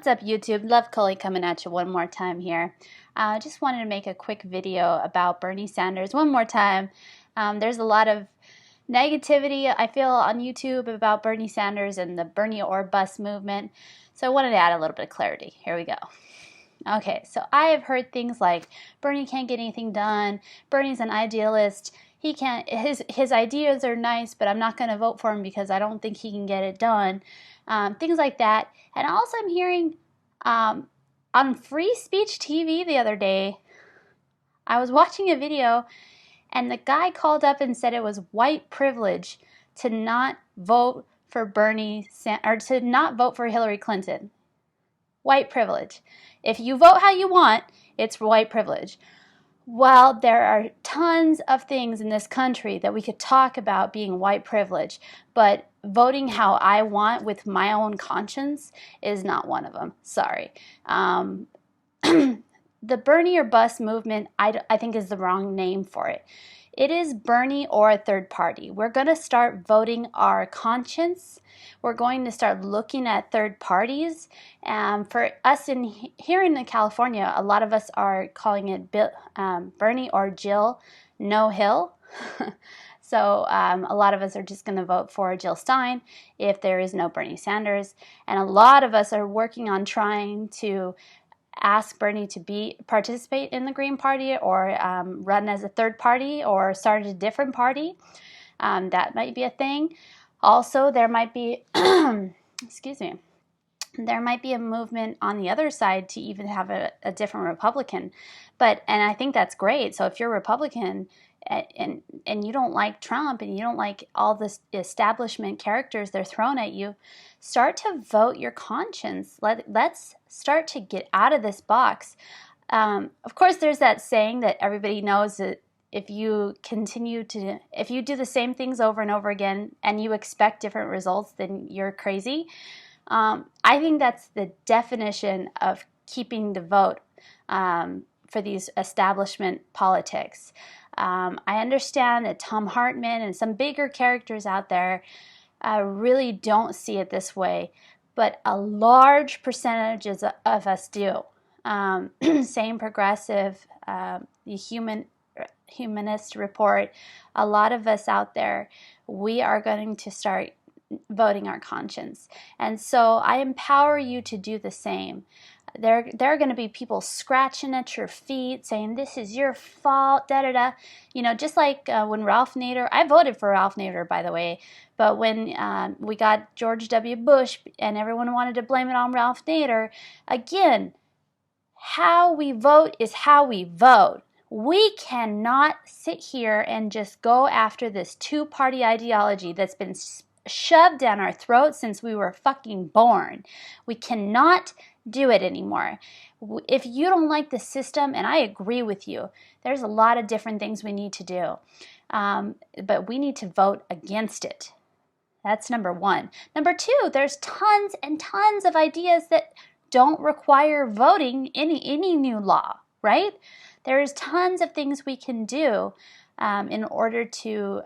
up, YouTube? Love Cully coming at you one more time here. Just wanted to make a quick video about Bernie Sanders one more time. There's a lot of negativity, I feel, on YouTube about Bernie Sanders and the Bernie or bust movement. So I wanted to add a little bit of clarity. Here we go. Okay, so I have heard things like Bernie can't get anything done. Bernie's an idealist. He can't. His ideas are nice, but I'm not going to vote for him because I don't think he can get it done. Things like that. And also, I'm hearing on Free Speech TV the other day. I was watching a video, and the guy called up and said it was white privilege to not vote for to not vote for Hillary Clinton. White privilege. If you vote how you want, it's white privilege. Well, there are tons of things in this country that we could talk about being white privilege, but voting how I want with my own conscience is not one of them. Sorry. The Bernie or bust movement, I think, is the wrong name for it. It is Bernie or a third party. We're going to start voting our conscience. We're going to start looking at third parties. For us here in California, a lot of us are calling it Bernie or Jill No Hill. So a lot of us are just going to vote for Jill Stein if there is no Bernie Sanders. And a lot of us are working on trying to ask Bernie to participate in the Green Party or run as a third party or start a different party. That might be a thing. Also, there might be, excuse me, there might be a movement on the other side to even have a different Republican. And I think that's great. So if you're a Republican and you don't like Trump and you don't like all this establishment characters they're throwing at you, start to vote your conscience. Let's start to get out of this box. Of course, there's that saying that everybody knows that if you do the same things over and over again and you expect different results, then you're crazy. I think that's the definition of keeping the vote for these establishment politics. I understand that Tom Hartman and some bigger characters out there really don't see it this way, but a large percentage of us do. Same progressive, the Humanist Report, a lot of us out there, we are going to start voting our conscience. And so I empower you to do the same. There are going to be people scratching at your feet saying, this is your fault, da-da-da. You know, just like when Ralph Nader, I voted for Ralph Nader, by the way, but when we got George W. Bush and everyone wanted to blame it on Ralph Nader, again, how we vote is how we vote. We cannot sit here and just go after this two-party ideology that's been shoved down our throats since we were fucking born. We cannot do it anymore. If you don't like the system, and I agree with you, there's a lot of different things we need to do, but we need to vote against it. That's number one. Number two, there's tons and tons of ideas that don't require voting any new law, right? There's tons of things we can do in order to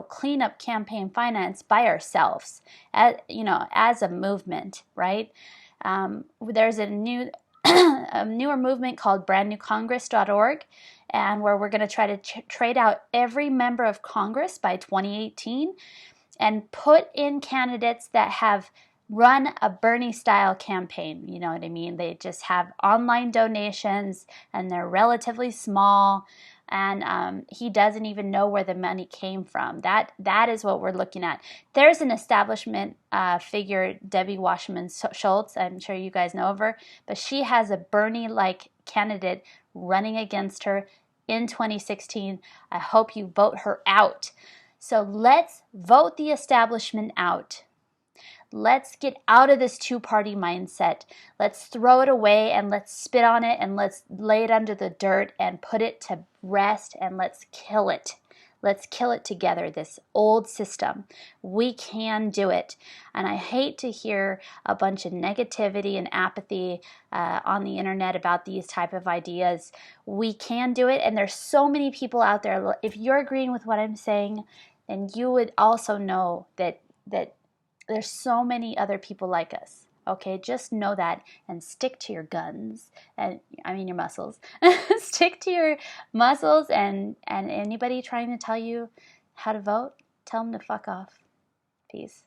clean up campaign finance by ourselves, as a movement, right? There's a newer movement called brandnewcongress.org, and where we're going to try to trade out every member of Congress by 2018 and put in candidates that have run a Bernie-style campaign. You know what I mean? They just have online donations, and they're relatively small, and he doesn't even know where the money came from. That is what we're looking at. There's an establishment figure, Debbie Wasserman Schultz. I'm sure you guys know of her, but she has a Bernie-like candidate running against her in 2016. I hope you vote her out. So let's vote the establishment out. Let's get out of this two-party mindset. Let's throw it away and let's spit on it and let's lay it under the dirt and put it to rest and let's kill it. Let's kill it together, this old system. We can do it. And I hate to hear a bunch of negativity and apathy on the internet about these type of ideas. We can do it, and there's so many people out there. If you're agreeing with what I'm saying, then you would also know that there's so many other people like us. Okay, just know that and stick to your guns, and I mean your muscles. Stick to your muscles, and anybody trying to tell you how to vote, tell them to fuck off. Peace.